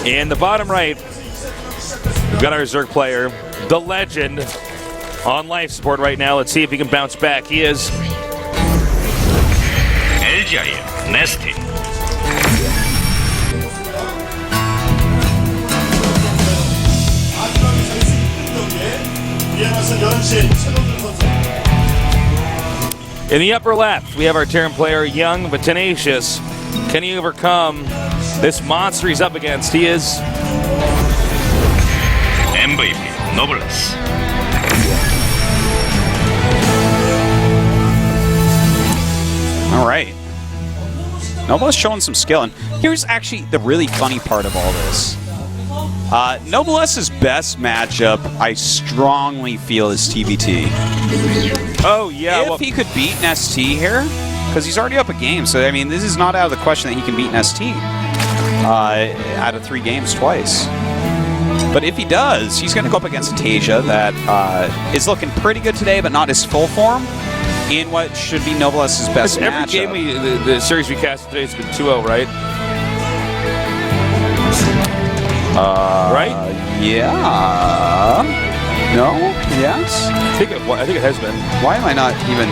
In the bottom right, we've got our Zerg player, the legend, on life support right now. Let's see if he can bounce back. He is NesTea. In the upper left, we have our Terran player, young but tenacious. Can he overcome this monster he's up against? He is MVP, Noblesse. All right. Noblesse showing some skill. And here's actually the really funny part of all this. Noblesse's best matchup, I strongly feel, is TBT. Oh, yeah. If he could beat NesTea here, because he's already up a game. So, I mean, this is not out of the question that he can beat NesTea out of 3 games twice. But if he does, he's going to go up against Tasia that is looking pretty good today, but not his full form in what should be Noblesse's best matchup. Every game, the series we cast today has been 2-0, right? Right? Yeah. No? Yes? I think it has been. Why am I not even...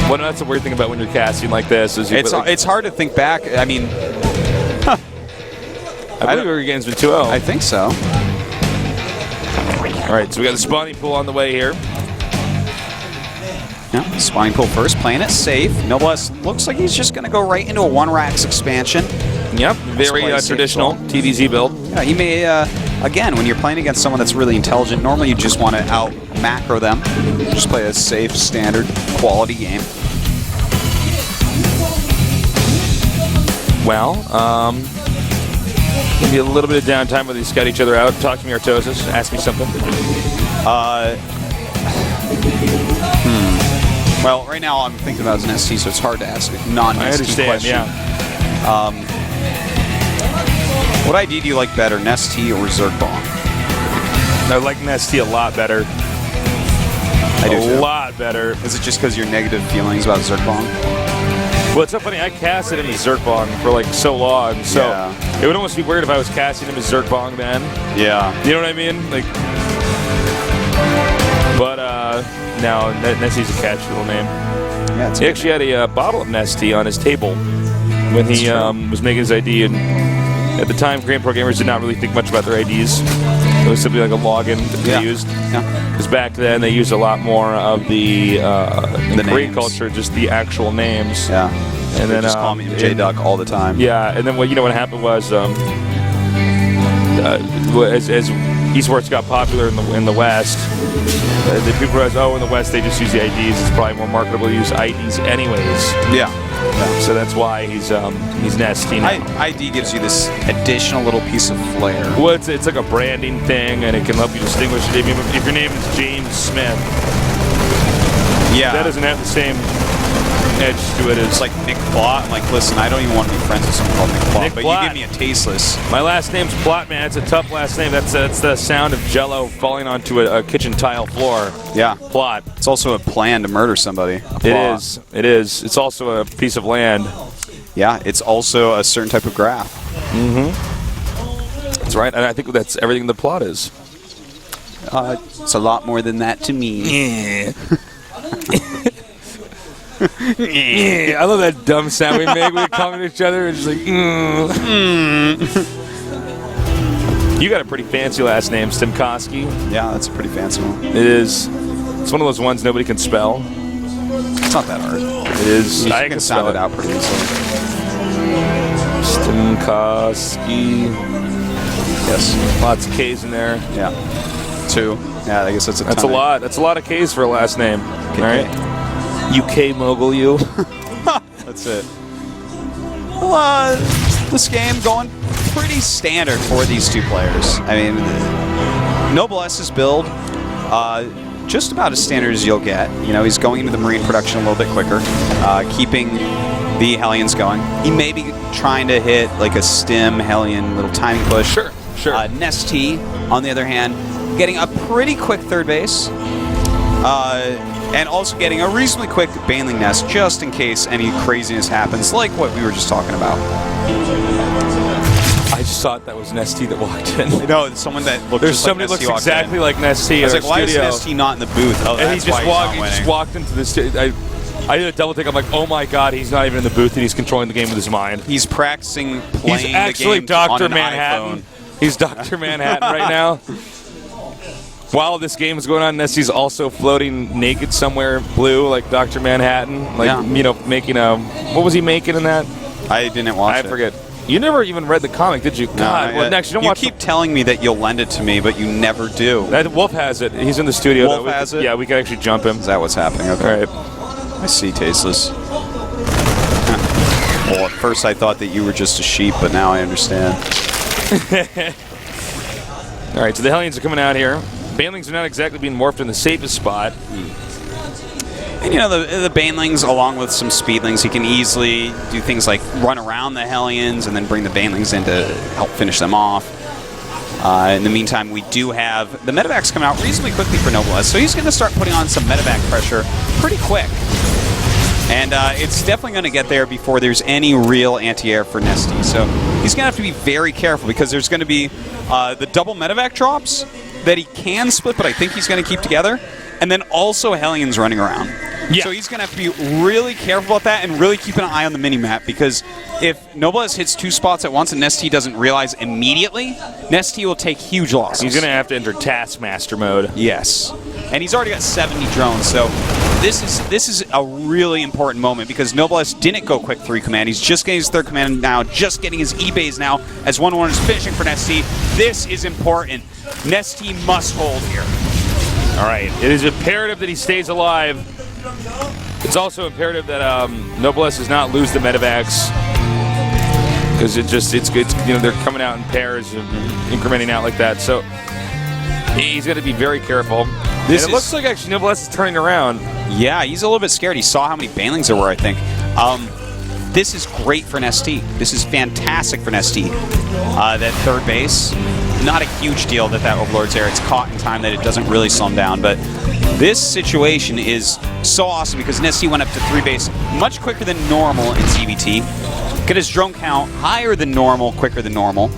Well, no, that's the weird thing about when you're casting like this. Is it's hard to think back. I mean... I believe every game's been 2-0. I think so. All right, so we got the spawning pool on the way here. Yeah, spawning pool first, playing it safe. Noblesse looks like he's just going to go right into a 1-Rax expansion. Yep, very traditional TVZ build. Yeah, he may, again, when you're playing against someone that's really intelligent, normally you just want to out-macro them. Just play a safe, standard, quality game. Well, maybe a little bit of downtime where they scout each other out. Talk to me, Artosis. Ask me something. Well, right now I'm thinking about NesTea, so it's hard to ask a non-NesTea question. Yeah. What ID do you like better, NesTea or Zergbong? I like NesTea a lot better. I do too. A lot better. Is it just because your negative feelings about Zergbong? Well, it's so funny. I casted him as Zergbong for like so long, so it would almost be weird if I was casting him as Zergbong then. Yeah. You know what I mean? Like, but now NesTea's a catchy little name. Yeah, he actually had a bottle of NesTea on his table when he was making his ID, and at the time, Grand programmers did not really think much about their IDs. It was simply like a login that they used. Because back then, they used a lot more of the Korean culture, just the actual names. Yeah. And then just call me J-Duck all the time. Yeah, and then what happened was as esports got popular in the West, the people realized, in the West they just use the IDs. It's probably more marketable to use IDs anyways. Yeah. So that's why he's NesTea now. ID gives you this additional little piece of flair. Well, it's like a branding thing, and it can help you distinguish it. If your name is James Smith, that doesn't have the same edge to it as like Nick Plot. I'm like, listen, I don't even want to be friends with someone called Nick Plot, but you give me a tasteless. My last name's Plot, man. It's a tough last name. That's the sound of Jello falling onto a kitchen tile floor. Yeah. Plot. It's also a plan to murder somebody. It is. It is. It's also a piece of land. Yeah. It's also a certain type of graph. Mm-hmm. That's right. And I think that's everything the plot is. It's a lot more than that to me. Yeah. Yeah, I love that dumb sound we make when we're talking to each other. It's just like, You got a pretty fancy last name, Stimkowski. Yeah, that's a pretty fancy one. It is. It's one of those ones nobody can spell. It's not that hard. It is. I can sound it out pretty easily. Stimkowski. Yes. Lots of K's in there. Yeah. 2. Yeah, I guess that's a That's a lot. That's a lot of K's for a last name. Okay. All right. UK mogul you. That's it. Well, this game going pretty standard for these two players. I mean, Noblesse's build, just about as standard as you'll get. You know, he's going into the Marine production a little bit quicker, keeping the Hellions going. He may be trying to hit like a stim Hellion little timing push. Sure. NesTea, on the other hand, getting a pretty quick third base. And also getting a reasonably quick Baneling Nest just in case any craziness happens, like what we were just talking about. just thought that was NesTea that walked in. No, someone that looked There's just somebody like that looks exactly like NesTea. I was in like, our why is studio. NesTea not in the booth? Oh, And that's he why just he's not walked into the studio. I did a double take. I'm like, oh my god, he's not even in the booth and he's controlling the game with his mind. He's practicing playing He's actually the game Dr. on an Manhattan. iPhone. He's Dr. Manhattan right now. While this game is going on, NesTea's also floating naked somewhere blue, like Dr. Manhattan. Like, you know, making a... What was he making in that? I didn't watch it. I forget. You never even read the comic, did you? God, well, next, you don't watch... You keep telling me that you'll lend it to me, but you never do. Wolf has it. He's in the studio. Wolf has it? Yeah, we can actually jump him. Is that what's happening? Okay. All right. I see, Tasteless. Well, at first I thought that you were just a sheep, but now I understand. All right, so the Hellions are coming out here. Banelings are not exactly being morphed in the safest spot. And, you know, the Banelings, along with some Speedlings, he can easily do things like run around the Hellions and then bring the Banelings in to help finish them off. In the meantime, we do have the medevacs coming out reasonably quickly for Noblesse, so he's going to start putting on some medevac pressure pretty quick. And it's definitely going to get there before there's any real anti-air for NesTea. So he's going to have to be very careful because there's going to be the double medevac drops that he can split, but I think he's going to keep together. And then also Hellions running around. Yeah. So he's going to have to be really careful about that and really keep an eye on the minimap because if Noblesse hits 2 spots at once and NesTea doesn't realize immediately, NesTea will take huge losses. He's going to have to enter Taskmaster mode. Yes. And he's already got 70 drones, so this is a really important moment because Noblesse didn't go quick 3 command. He's just getting his 3rd command now, just getting his E-Bays now as 1-1 is finishing for NesTea. This is important. NesTea must hold here. All right. It is imperative that he stays alive. It's also imperative that Noblesse does not lose the medevacs because it's good. You know, they're coming out in pairs and incrementing out like that. So he's got to be very careful. It looks like actually Noblesse is turning around. Yeah, he's a little bit scared. He saw how many Banelings there were, I think. This is great for NesTea. This is fantastic for NesTea. That 3rd base, not a huge deal that Overlord's there. It's caught in time that it doesn't really slow him down, but this situation is so awesome because NesTea went up to 3 base much quicker than normal in CVT. Get his drone count higher than normal, quicker than normal.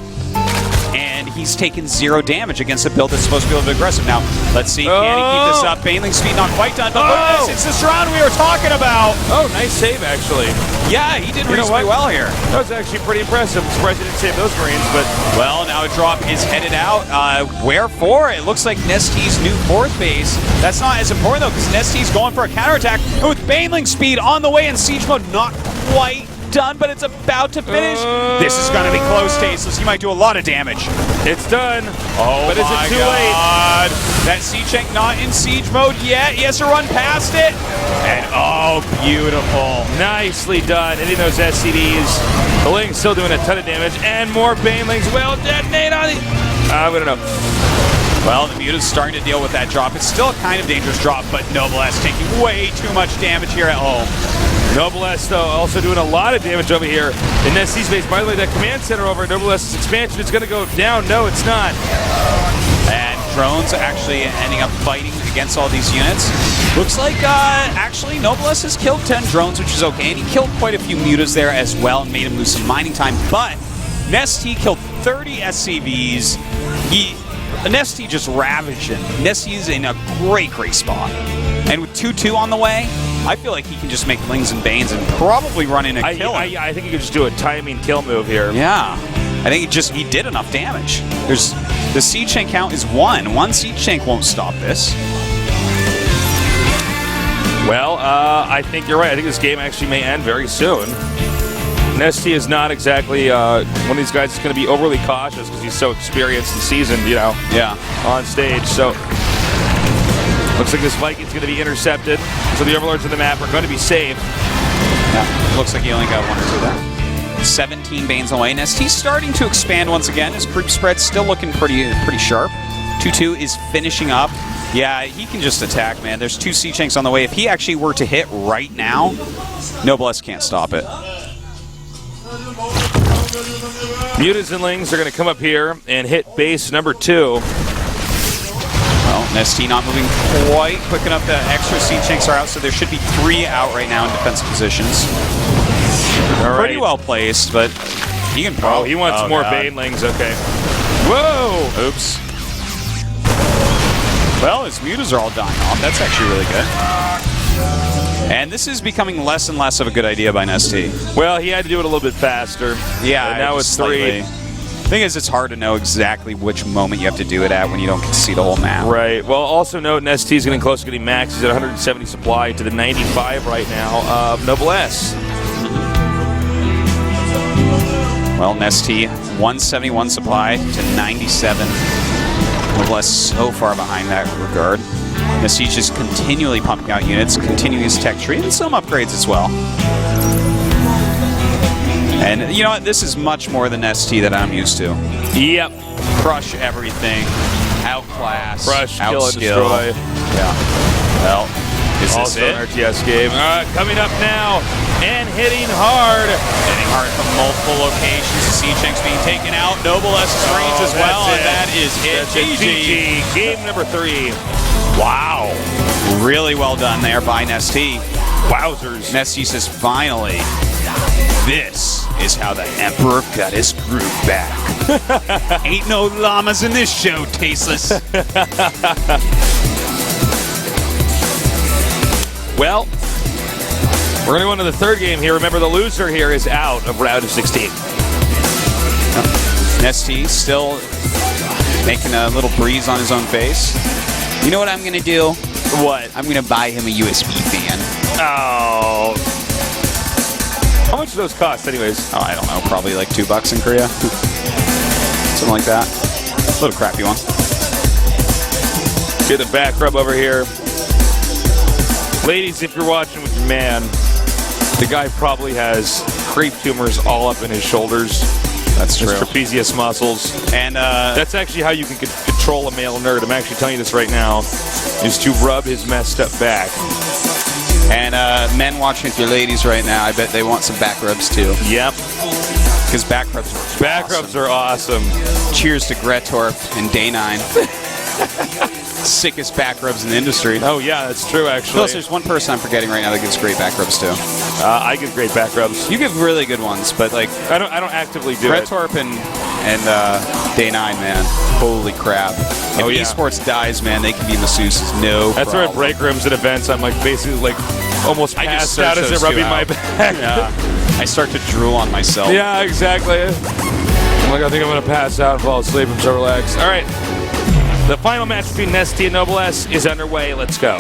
And he's taken 0 damage against a build that's supposed to be a little bit aggressive. Now, let's see, can he keep this up? Baneling speed not quite done, but look at this, it's the surround we were talking about. Oh, nice save, actually. Yeah, he did reasonably well here. That was actually pretty impressive. I'm surprised he didn't save those Marines, but... Well, now a drop is headed out. Where for? It looks like NesTea's new 4th base. That's not as important, though, because NesTea's going for a counterattack. And with Baneling speed on the way in siege mode, not quite done, but it's about to finish. This is going to be close, Tasteless. He might do a lot of damage. It's done. Oh, but is it too late? That siege tank not in siege mode yet. He has to run past it. And oh, beautiful. Nicely done. Hitting those SCVs. The Ling's still doing a ton of damage, and more Banelings will detonate on the... we don't know. Well, the Muta's starting to deal with that drop. It's still a kind of dangerous drop, but Noblesse taking way too much damage here at home. Noblesse, though, also doing a lot of damage over here in NesTea's base. By the way, that command center over Noblesse's expansion is going to go down. No, it's not. And drones actually ending up fighting against all these units. Looks like, actually, Noblesse has killed 10 drones, which is okay. And he killed quite a few Mutas there as well and made him lose some mining time. But NesTea killed 30 SCVs. NesTea just ravaged him. NesTea's in a great, great spot. And with 2-2 on the way, I feel like he can just make Lings and Banes and probably run in a kill. I think he could just do a timing kill move here. Yeah. I think he did enough damage. The siege tank count is 1. 1 siege tank won't stop this. Well, I think you're right. I think this game actually may end very soon. NesTea is not exactly one of these guys that's going to be overly cautious because he's so experienced and seasoned, you know, on stage. So looks like this Viking's going to be intercepted. So the Overlords of the map are going to be safe. Yeah, looks like he only got 1 or 2 there. 17 Banes away. NesTea's starting to expand once again. His creep spread's still looking pretty sharp. 2-2 is finishing up. Yeah, he can just attack, man. There's 2 siege tanks on the way. If he actually were to hit right now, Noblesse can't stop it. Mutas and Lings are going to come up here and hit base number 2. Well, NesTea not moving quite quick enough. The extra siege tanks are out, so there should be 3 out right now in defensive positions. Pretty well placed, but He can Oh, he wants more God. banelings. Okay. Whoa! Oops. Well, his mutas are all dying off. That's actually really good. And this is becoming less and less of a good idea by NesTea. Well, he had to do it a little bit faster. Yeah, And now it's 3. Thing is, it's hard to know exactly which moment you have to do it at when you don't get to see the whole map. Right. Well, also note NesTea is getting close to getting max. He's at 170 supply to the 95 right now of Noblesse. Well, NesTea, 171 supply to 97. Noblesse so far behind that regard. NesTea's just continually pumping out units, continuing his tech tree, and some upgrades as well. And you know what? This is much more the NesTea that I'm used to. Yep. Crush everything, outclass, Crush, kill, and outskill. destroy. Yeah. Well, is this Also it? an RTS game. Coming up now and hitting hard. Hitting hard from multiple locations. Seachenks being taken out. Noblesse's range as well, and that is it. GG. Game number 3. Wow. Really well done there by NesTea. Wowzers. NesTea says, finally, this is how the Emperor got his groove back. Ain't no llamas in this show, tasteless. Well, we're going to go into the third game here. Remember, the loser here is out of round of 16. NesTea still making a little breeze on his own face. You know what I'm going to do? What? I'm going to buy him a USB fan. Oh. How much do those cost, anyways? Oh, I don't know. Probably like $2 in Korea. Something like that. A little crappy one. Get the back rub over here. Ladies, if you're watching with your man, the guy probably has crepe tumors all up in his shoulders. That's His true. trapezius muscles. And That's actually how you can control a male nerd. I'm actually telling you this right now, is to rub his messed up back. And men watching with your ladies right now, I bet they want some back rubs too. Yep. Because back rubs are Back rubs are awesome. Cheers to Gretorp and Day 9. Sickest back rubs in the industry. Oh, yeah, that's true, actually. Plus, there's one person I'm forgetting right now that gives great back rubs too. I give great back rubs. You give really good ones, but like I don't actively do it. Gretorp and Day 9, man. Holy crap. If Oh, yeah. esports dies, man, they can be masseuses. No That's where at problem. break rooms at events, I'm like basically like almost I just passed out search as those they're rubbing two my out. back. Yeah. I start to drool on myself. Yeah, exactly. I'm like, I think I'm going to pass out and fall asleep. I'm so relaxed. All right. The final match between NesTea and Noblesse is underway. Let's go.